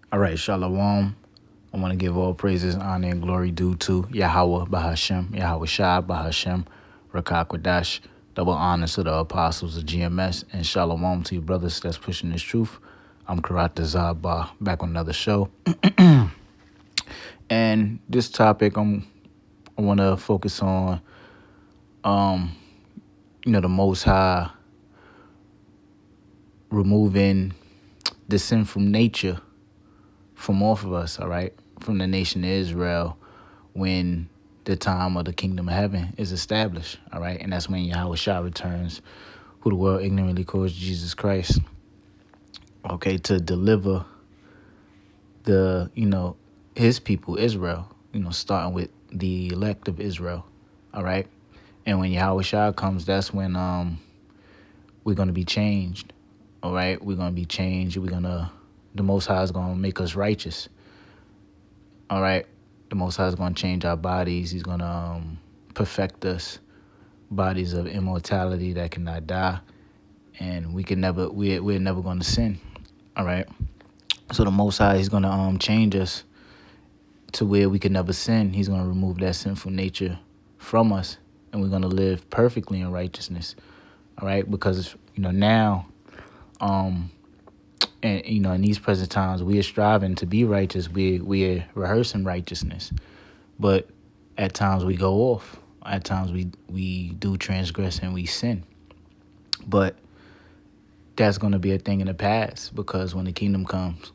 All right, Shalom. I want to give all praises, honor, and glory due to Yahweh Bahashem, Yahweh Shai Bahashem, Rakak Kwadash. Double honors to the apostles of GMS, and Shalom to you brothers that's pushing this truth. I'm Karata Zabah, back on another show. And this topic, I want to focus on, the Most High removing the sinful nature from off of us, all right, from the nation of Israel when the time of the kingdom of heaven is established, all right, and that's when Yahweh Shah returns, who the world ignorantly calls Jesus Christ, okay, to deliver his people, Israel, starting with the elect of Israel, all right, and when Yahweh Shah comes, that's when we're going to be changed, all right, we're going to be changed, the Most High is going to make us righteous, all right. The Most High is going to change our bodies. He's going to perfect us, bodies of immortality that cannot die, and we're never going to sin. All right. So the Most High is going to change us to where we can never sin. He's going to remove that sinful nature from us, and we're going to live perfectly in righteousness. All right, because now, and in these present times, we are striving to be righteous. We are rehearsing righteousness, but at times we go off. At times we do transgress and we sin. But that's going to be a thing in the past, because when the kingdom comes,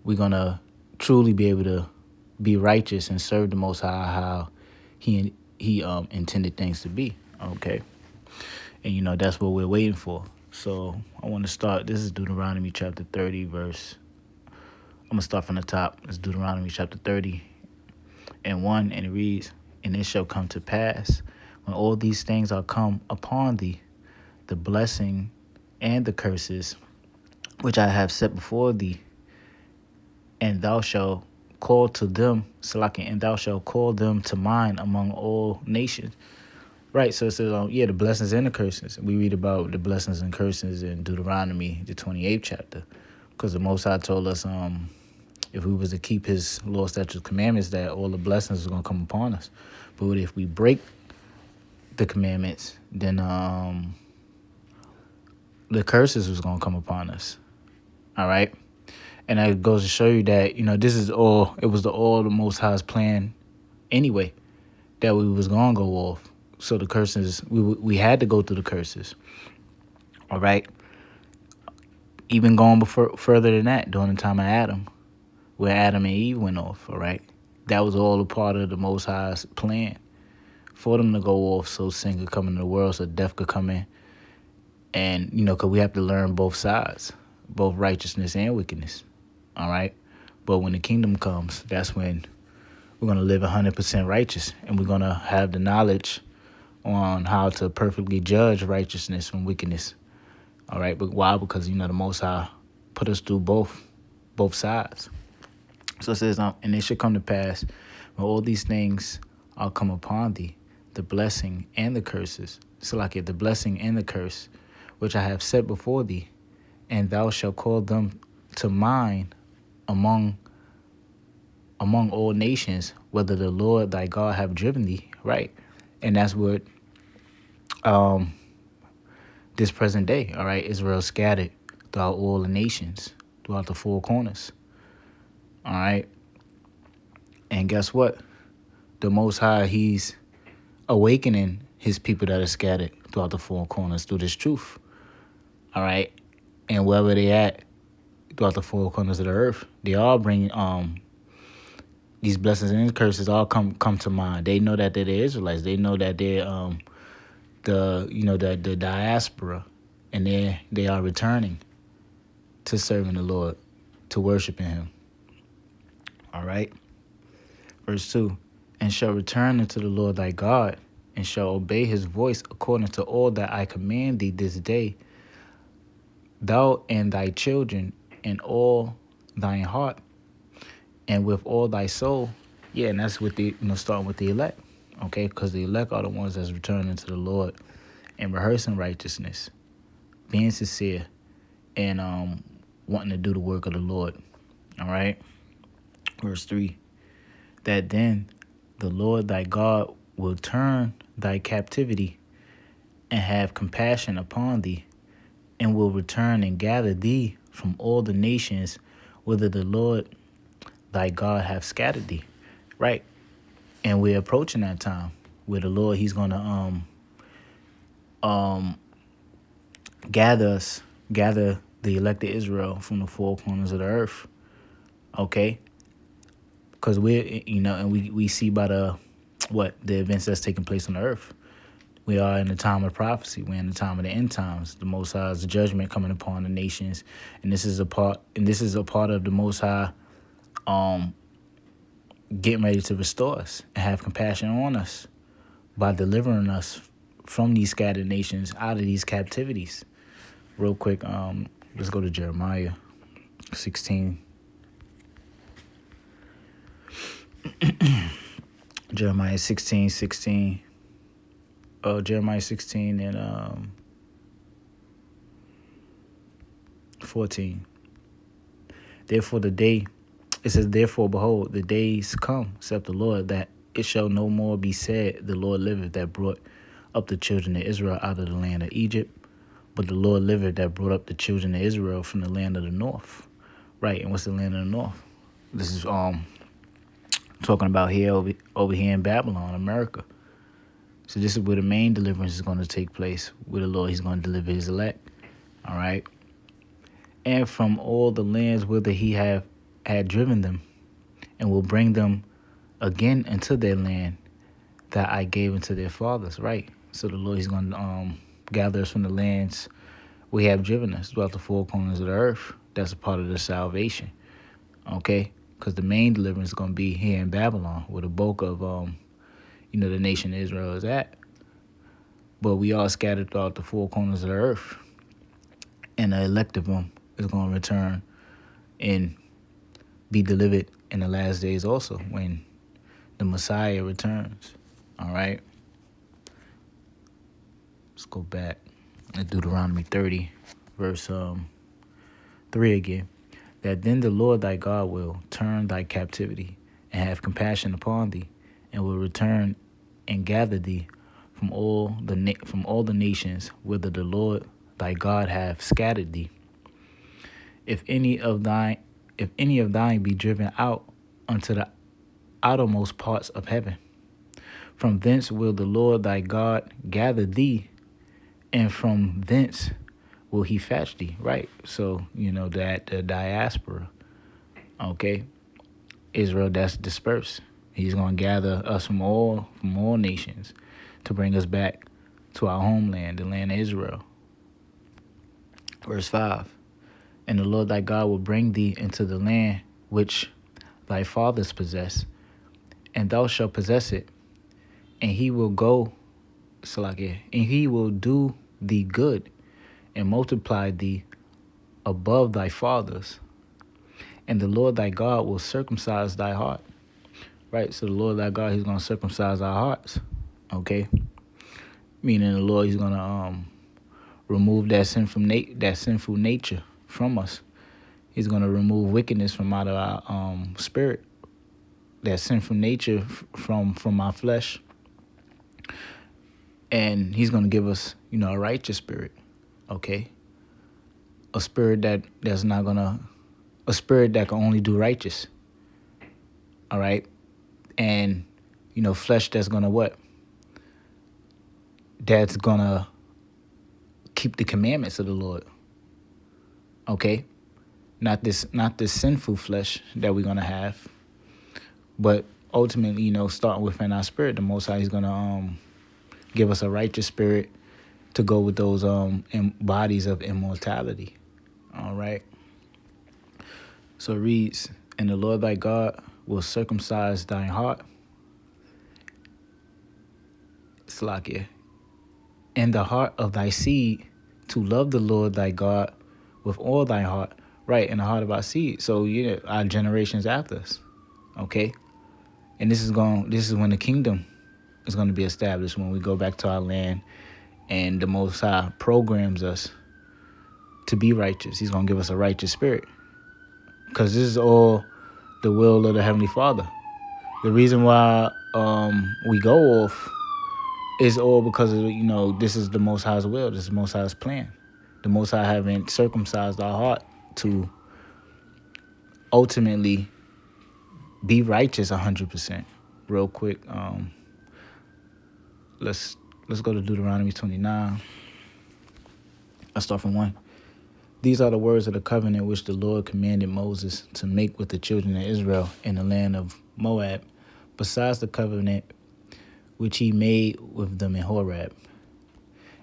we're going to truly be able to be righteous and serve the Most High how he intended things to be. Okay, and that's what we're waiting for. So I want to start. This is Deuteronomy chapter 30, verse. I'm going to start from the top. It's Deuteronomy chapter 30 and 1, and it reads, "And it shall come to pass, when all these things are come upon thee, the blessing and the curses which I have set before thee, and thou shalt call to them, and thou shalt call them to mind among all nations." Right, so it says, the blessings and the curses. We read about the blessings and curses in Deuteronomy, the 28th chapter, because the Most High told us, if we was to keep his law, statutes, commandments, that all the blessings was going to come upon us. But if we break the commandments, then the curses was going to come upon us. All right? And that goes to show you that, this is it was all the Most High's plan anyway, that we was going to go off. So the curses, we had to go through the curses. All right? Even going further than that, during the time of Adam, where Adam and Eve went off, all right? That was all a part of the Most High's plan for them to go off, so sin could come into the world, so death could come in. And, because we have to learn both sides, both righteousness and wickedness, all right? But when the kingdom comes, that's when we're going to live 100% righteous, and we're going to have the knowledge on how to perfectly judge righteousness from wickedness, all right? But why? Because, the Most High put us through both sides. So it says, and it should come to pass, when all these things are come upon thee, the blessing and the curses. So like the blessing and the curse, which I have set before thee, and thou shalt call them to mind among all nations, whether the Lord thy God have driven thee, right? And that's what this present day, all right, Israel scattered throughout all the nations, throughout the four corners, all right? And guess what? The Most High, he's awakening his people that are scattered throughout the four corners through this truth, all right? And wherever they at throughout the four corners of the earth, they all bring these blessings and curses all come to mind. They know that they're the Israelites. They know that they're the diaspora, and they are returning to serving the Lord, to worshiping him. All right. Verse 2, "And shall return unto the Lord thy God, and shall obey his voice according to all that I command thee this day, thou and thy children, and all thine heart, and with all thy soul." Yeah, and that's with starting with the elect, okay? Because the elect are the ones that's returning to the Lord and rehearsing righteousness, being sincere, and wanting to do the work of the Lord, All right. Verse 3. That then the Lord thy God will turn thy captivity and have compassion upon thee, and will return and gather thee from all the nations whither the Lord thy God hath scattered thee. Right. And we're approaching that time where the Lord, he's gonna gather the elected Israel from the four corners of the earth. Okay? Because and we see by the events that's taking place on the earth. We are in the time of prophecy. We're in the time of the end times. The Most High's judgment coming upon the nations, and this is a part of the Most High, getting ready to restore us and have compassion on us by delivering us from these scattered nations out of these captivities. Real quick, let's go to Jeremiah 16. Jeremiah 16:16. Jeremiah 16 and 14. Therefore, behold, the days come, saith the Lord, that it shall no more be said, the Lord liveth, that brought up the children of Israel out of the land of Egypt, but the Lord liveth, that brought up the children of Israel from the land of the north. Right, and what's the land of the north? This is talking about over here in Babylon, America. So this is where the main deliverance is going to take place. Where the Lord, he's going to deliver his elect. All right. And from all the lands whither he had driven them, and will bring them again into their land that I gave unto their fathers. Right. So the Lord, he's going to gather us from the lands we have driven us throughout the four corners of the earth. That's a part of the salvation. Okay. Because the main deliverance is going to be here in Babylon, where the bulk of the nation of Israel is at. But we are scattered throughout the four corners of the earth. And the elect of them is going to return and be delivered in the last days also, when the Messiah returns. All right. Let's go back to Deuteronomy 30, verse 3 again. That then the Lord thy God will turn thy captivity and have compassion upon thee, and will return and gather thee from all the nations whither the Lord thy God hath scattered thee. If any of thine be driven out unto the outermost parts of heaven, from thence will the Lord thy God gather thee, and from thence will he fetch thee. Right. So, that the diaspora, okay, Israel that's dispersed. He's going to gather us from all nations to bring us back to our homeland, the land of Israel. Verse 5. And the Lord thy God will bring thee into the land which thy fathers possessed, and thou shalt possess it, and he will do thee good, and multiply thee above thy fathers. And the Lord thy God will circumcise thy heart. Right, so the Lord thy God, he's going to circumcise our hearts. Okay, meaning the Lord, he's going to remove that sinful nature from us. He's going to remove wickedness from out of our spirit, that sinful nature from our flesh, and he's going to give us, a righteous spirit. Okay, a spirit that's not gonna, a spirit that can only do righteous. All right, and flesh that's gonna what? That's gonna keep the commandments of the Lord. Okay, not this sinful flesh that we're gonna have, but ultimately, starting within our spirit, the Most High, he's gonna give us a righteous spirit to go with those bodies of immortality. All right. So it reads, and the Lord thy God will circumcise thine heart, Slakia, and the heart of thy seed, to love the Lord thy God with all thy heart. Right, in the heart of our seed. So our generations after us. Okay, and this is when the kingdom is going to be established, when we go back to our land, and the Most High programs us to be righteous. He's going to give us a righteous spirit, because this is all the will of the Heavenly Father. The reason why we go off is all because of, this is the Most High's will. This is the Most High's plan. The Most High haven't circumcised our heart to ultimately be righteous 100%. Real quick, let's go to Deuteronomy 29. Let's start from 1. These are the words of the covenant which the Lord commanded Moses to make with the children of Israel in the land of Moab, besides the covenant which he made with them in Horeb.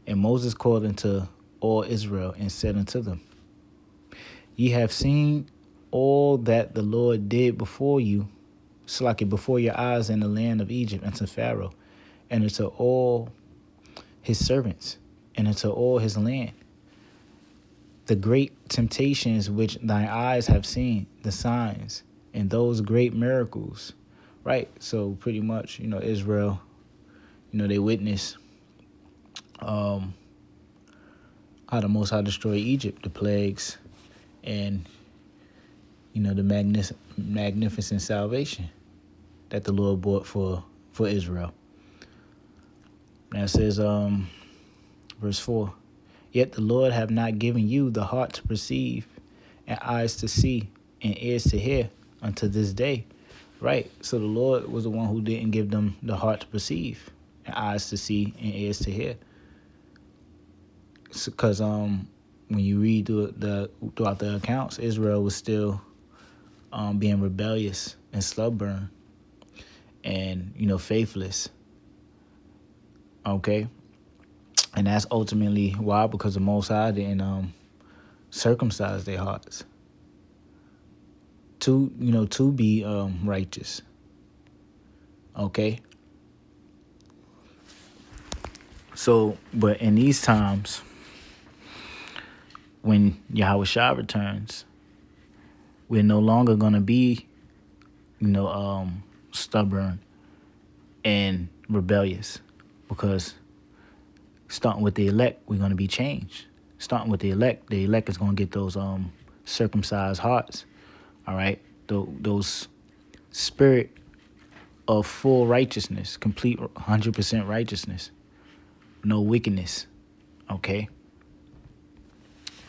And Moses called unto all Israel and said unto them, Ye have seen all that the Lord did before you, before your eyes in the land of Egypt, unto Pharaoh, and unto all his servants, and unto all his land. The great temptations which thine eyes have seen, the signs, and those great miracles. Right? So pretty much, Israel, they witness how the Most High destroyed Egypt, the plagues, and, the magnificent salvation that the Lord brought for Israel. Now it says, verse 4, Yet the Lord have not given you the heart to perceive, and eyes to see, and ears to hear, unto this day. Right? So the Lord was the one who didn't give them the heart to perceive, and eyes to see, and ears to hear. Because when you read throughout the accounts, Israel was still being rebellious and stubborn and, faithless. Okay? And that's ultimately why, because the Most High didn't circumcise their hearts to be righteous. Okay? So, but in these times, when Yahweh Shah returns, we're no longer going to be, stubborn and rebellious, because starting with the elect, we're going to be changed. Starting with the elect is going to get those circumcised hearts, all right? Those spirit of full righteousness, complete 100% righteousness, no wickedness, okay?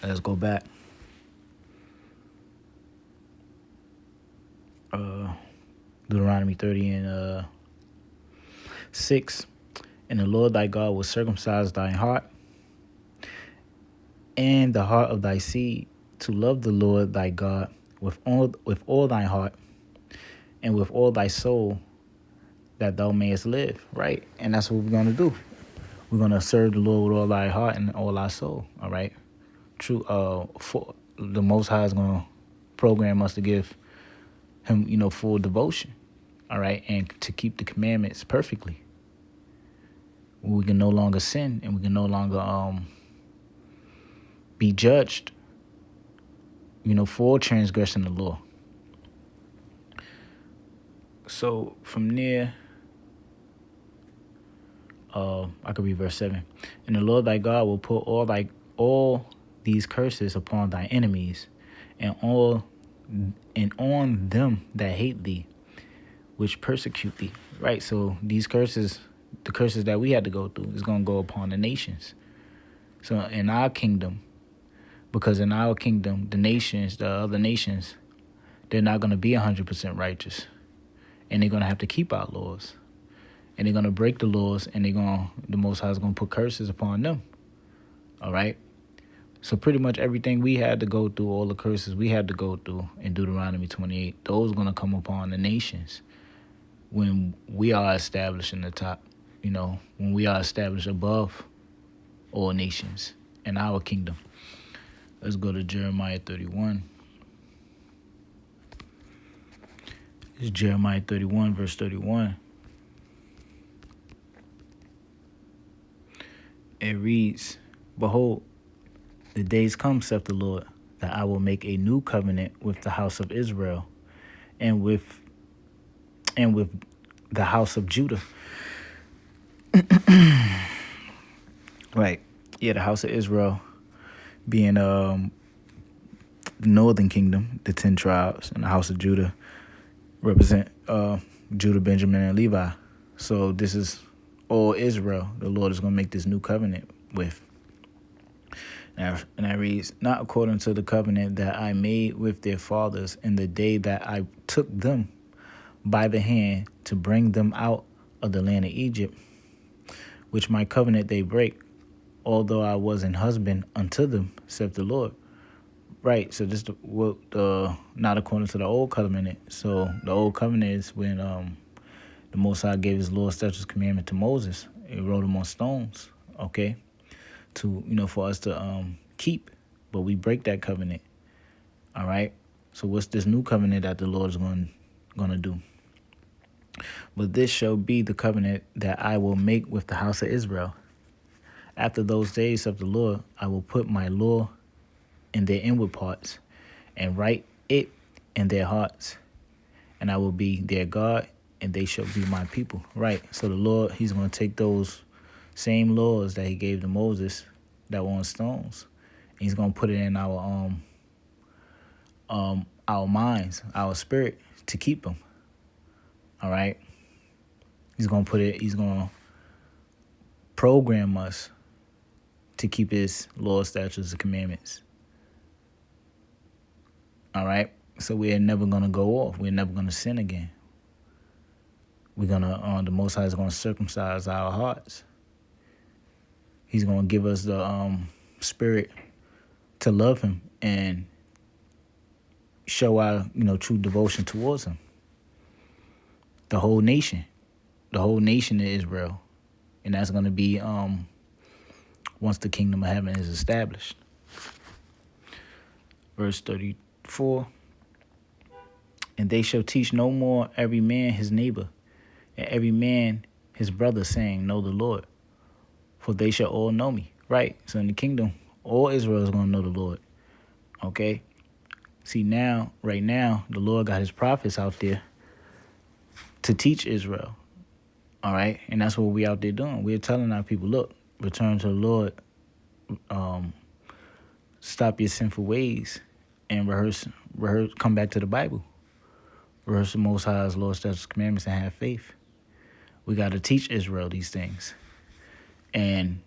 Let's go back. Deuteronomy 30 and 6. And the Lord thy God will circumcise thine heart and the heart of thy seed, to love the Lord thy God with all thy heart and with all thy soul, that thou mayest live. Right? And that's what we're going to do. We're going to serve the Lord with all thy heart and all thy soul. All right? True. For the Most High is going to program us to give him, full devotion. All right? And to keep the commandments perfectly. We can no longer sin, and we can no longer be judged, for transgressing the law. So from there, I could read verse 7. And the Lord thy God will put all these curses upon thy enemies, and on them that hate thee, which persecute thee. Right. So these curses, the curses that we had to go through, is going to go upon the nations. So in our kingdom, because in our kingdom, the other nations, they're not going to be 100% righteous. And they're going to have to keep our laws. And they're going to break the laws, and the Most High is going to put curses upon them. All right? So pretty much everything we had to go through, all the curses we had to go through in Deuteronomy 28, those are going to come upon the nations when we are established in the top, when we are established above all nations in our kingdom. Let's go to Jeremiah 31. It's Jeremiah 31, verse 31. It reads, Behold, the days come, saith the Lord, that I will make a new covenant with the house of Israel and with the house of Judah. Right. Yeah, the house of Israel being the the northern kingdom, the 10 tribes, and the house of Judah represent Judah, Benjamin, and Levi. So this is all Israel. The Lord is going to make this new covenant with. And that reads, not according to the covenant that I made with their fathers in the day that I took them by the hand to bring them out of the land of Egypt, which my covenant they break, although I was an husband unto them, saith the Lord. Right, so this not according to the old covenant. So the old covenant is when the Most High gave his law, statutes, commandment to Moses. He wrote them on stones, okay, to for us to keep. But we break that covenant. All right. So what's this new covenant that the Lord is going to do? But this shall be the covenant that I will make with the house of Israel. After those days of the Lord, I will put my law in their inward parts and write it in their hearts, and I will be their God, and they shall be my people. Right. So the Lord, he's going to take those same laws that he gave to Moses that were on stones, and he's going to put it in our minds, our spirit, to keep them. All right. He's going to program us to keep his laws, statutes, and commandments. All right. So we're never going to go off. We're never going to sin again. We're going to, the Most High is going to circumcise our hearts. He's going to give us the spirit to love him and show our, true devotion towards him. The whole nation of Israel. And that's going to be once the kingdom of heaven is established. Verse 34. And they shall teach no more every man his neighbor, and every man his brother, saying, know the Lord, for they shall all know me. Right. So in the kingdom, all Israel is going to know the Lord. Okay. See, right now, the Lord got his prophets out there to teach Israel. All right. And that's what we out there doing. We're telling our people, look, return to the Lord, stop your sinful ways, and rehearse, come back to the Bible. Rehearse the Most High's law, statutes, commandments, and have faith. We got to teach Israel these things. And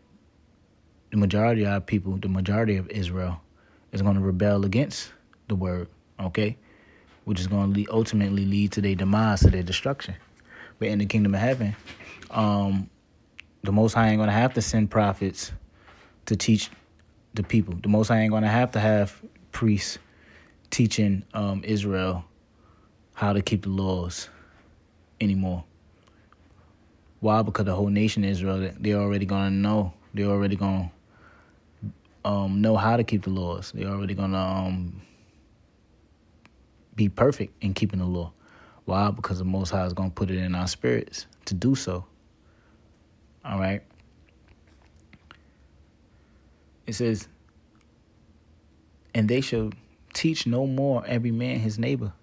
the majority of our people, the majority of Israel, is going to rebel against the word, okay? Which is going to ultimately lead to their demise, to their destruction. But in the kingdom of heaven, the Most High ain't going to have to send prophets to teach the people. The Most High ain't going to have priests teaching Israel how to keep the laws anymore. Why? Because the whole nation of Israel, they're already going to know. They're already going to know how to keep the laws. They're already going to be perfect in keeping the law. Why? Because the Most High is going to put it in our spirits to do so. All right. It says, and they shall teach no more every man his neighbor,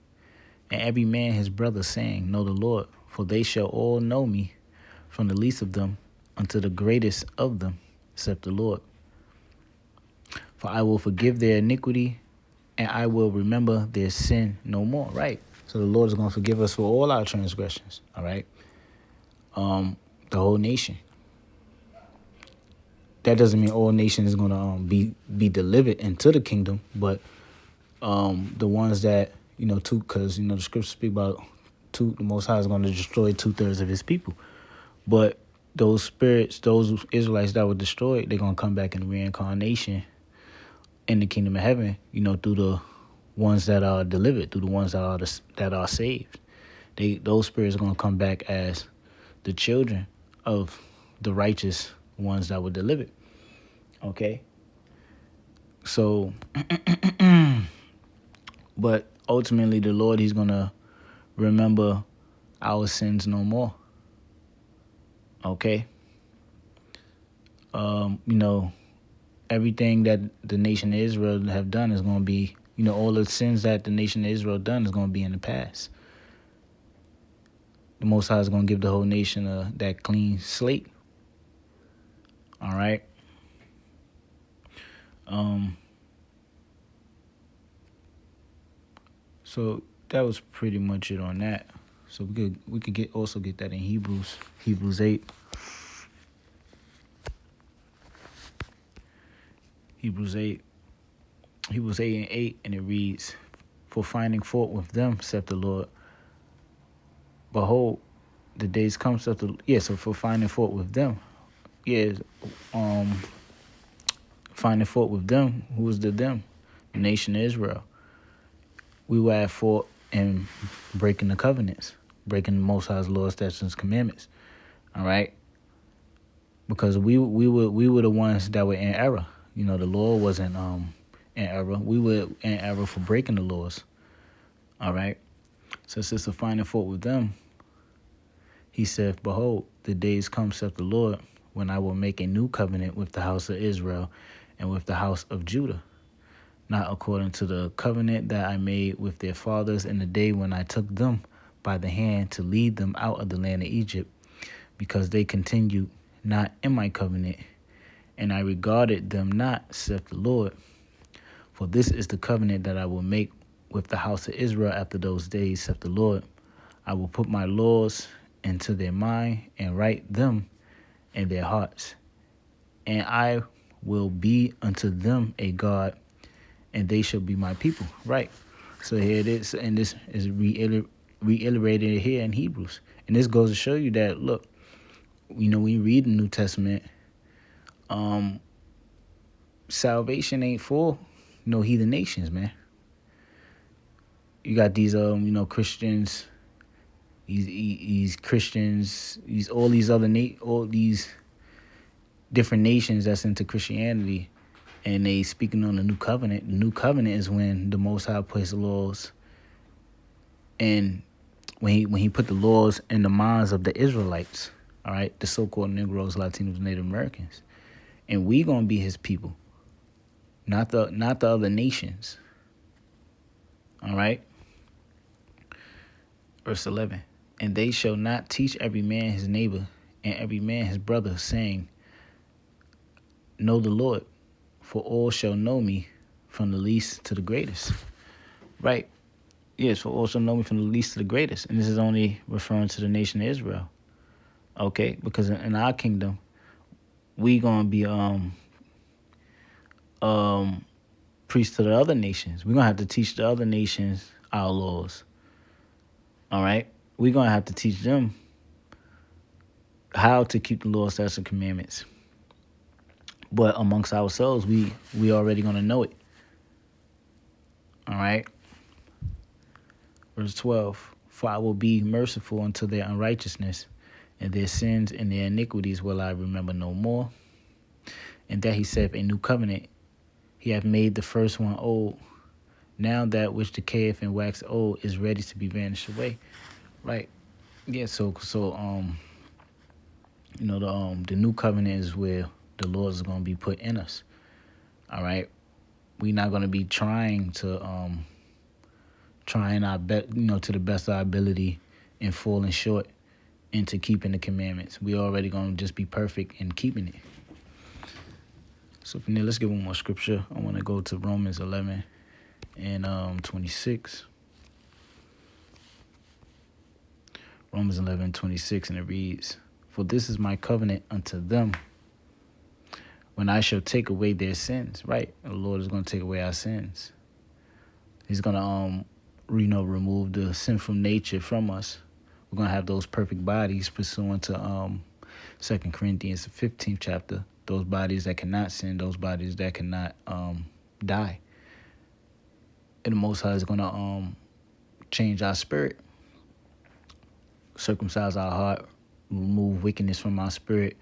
and every man his brother, saying, know the Lord, for they shall all know me, from the least of them unto the greatest of them, saith the Lord. For I will forgive their iniquity, and I will remember their sin no more. Right. So the Lord is going to forgive us for all our transgressions. All right. The whole nation. That doesn't mean all nations is going to be delivered into the kingdom, but the ones that, because, the scriptures speak about the Most High is going to destroy 2/3 of his people. But those spirits, those Israelites that were destroyed, they're going to come back in reincarnation in the kingdom of heaven, through the ones that are delivered, through the ones that are saved. Those spirits are going to come back as the children of the righteous ones that were delivered. Okay? So, but ultimately the Lord, he's going to remember our sins no more. Okay? Everything that the nation of Israel have done is going to be, all the sins that the nation of Israel done is going to be in the past. The Most High is going to give the whole nation that clean slate. All right. So that was pretty much it on that. So we could also get that in Hebrews 8. Hebrews 8. Hebrews 8:8, and it reads, "For finding fault with them, saith the Lord, behold, the days come," saith the so for finding fault with them, um, finding fault with them. Who was the them? The nation of Israel. We were at fault in breaking the covenants, breaking the Most High's laws, statutes, and commandments. All right, because we were the ones that were in error. You know, the law wasn't in error. We were in error for breaking the laws. All right. So since the finding fault with them, he said, "Behold, the days come," saith the Lord, "when I will make a new covenant with the house of Israel and with the house of Judah, not according to the covenant that I made with their fathers in the day when I took them by the hand to lead them out of the land of Egypt, because they continued not in my covenant, and I regarded them not, saith the Lord. For this is the covenant that I will make with the house of Israel after those days, saith the Lord. I will put my laws into their mind and write them in their hearts. And I will be unto them a God, and they shall be my people." Right. So here it is, and this is reiterated here in Hebrews. And this goes to show you that, look, you know, when you read the New Testament, salvation ain't for no heathen nations, man. You got these Christians, these Christians, all these different nations that's into Christianity, and they speaking on the new covenant. The new covenant is when the Most High puts laws, and when he put the laws in the minds of the Israelites, all right, the so-called Negroes, Latinos, Native Americans, and we gonna be His people, not the other nations. All right. Verse 11, "And they shall not teach every man his neighbor and every man his brother, saying, Know the Lord, for all shall know me, from the least to the greatest." Right. Yes, for all shall know me, from the least to the greatest. And this is only referring to the nation of Israel. Okay, because in our kingdom, we gonna be priests to the other nations. We're gonna have to teach the other nations our laws. All right, we're gonna have to teach them how to keep the laws, statutes, and commandments. But amongst ourselves, we already gonna know it. All right. Verse 12, "For I will be merciful unto their unrighteousness, and their sins and their iniquities will I remember no more. And that he saith a new covenant, he hath made the first one old. Now that which decayeth and waxeth old is ready to be vanished away." Right. Yeah. So the new covenant is where the laws are gonna be put in us. All right. We're not gonna be trying our best, to the best of our ability, and falling short into keeping the commandments. We already gonna just be perfect in keeping it. So from there, let's get one more scripture. I want to go to Romans 11 and 26. Romans 11:26, and it reads, "For this is my covenant unto them, when I shall take away their sins." Right, the Lord is going to take away our sins. He's going to remove the sinful nature from us. We're going to have those perfect bodies pursuant to 2 Corinthians 15th chapter. Those bodies that cannot sin, those bodies that cannot die. And the Most High is going to change our spirit, circumcise our heart, remove wickedness from our spirit,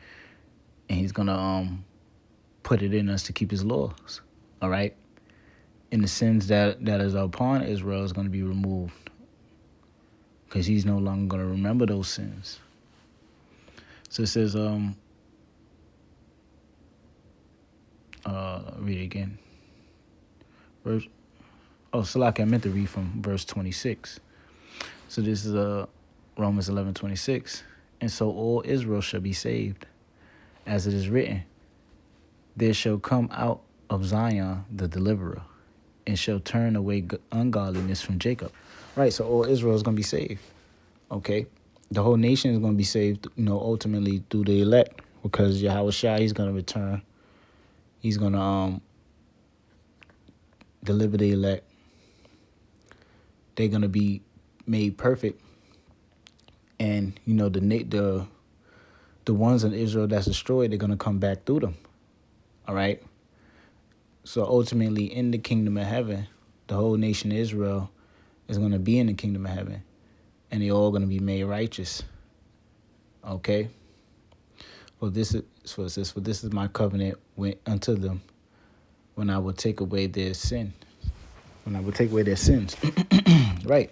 and He's going to put it in us to keep His laws. All right? And the sins that is upon Israel is going to be removed, because He's no longer going to remember those sins. So it says, read it again. Salaki, I meant to read from verse 26. So this is Romans 11:26. "And so all Israel shall be saved, as it is written, There shall come out of Zion the deliverer, and shall turn away ungodliness from Jacob. Right, so all Israel is going to be saved. Okay, the whole nation is going to be saved, ultimately through the elect, because Yahweh Shai, he's going to return. He's going to deliver the elect. They're going to be made perfect. And, the ones in Israel that's destroyed, they're going to come back through them. All right. So ultimately, in the kingdom of heaven, the whole nation of Israel is going to be in the kingdom of heaven. And they're all going to be made righteous. Okay. For this is my covenant unto them when I will take away their sin. When I will take away their sins. Right.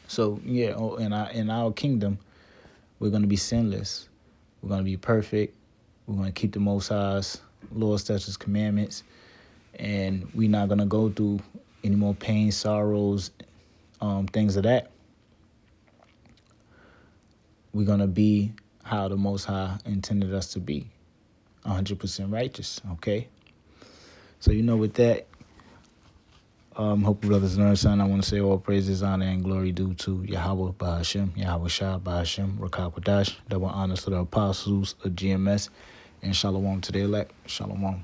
So yeah, in our kingdom, we're going to be sinless. We're going to be perfect. We're going to keep the Most High's laws, statutes, commandments, and we're not going to go through any more pain, sorrows, things of that. We're going to be how the Most High intended us to be, 100% righteous, okay? So, with that, hope you brothers learn something. I want to say all praises, honor, and glory due to Yahweh Bahashem, Yahweh Shah Bahashem, Rakah Quadash, double honors to the apostles of GMS, and shalom to the elect. Shalom.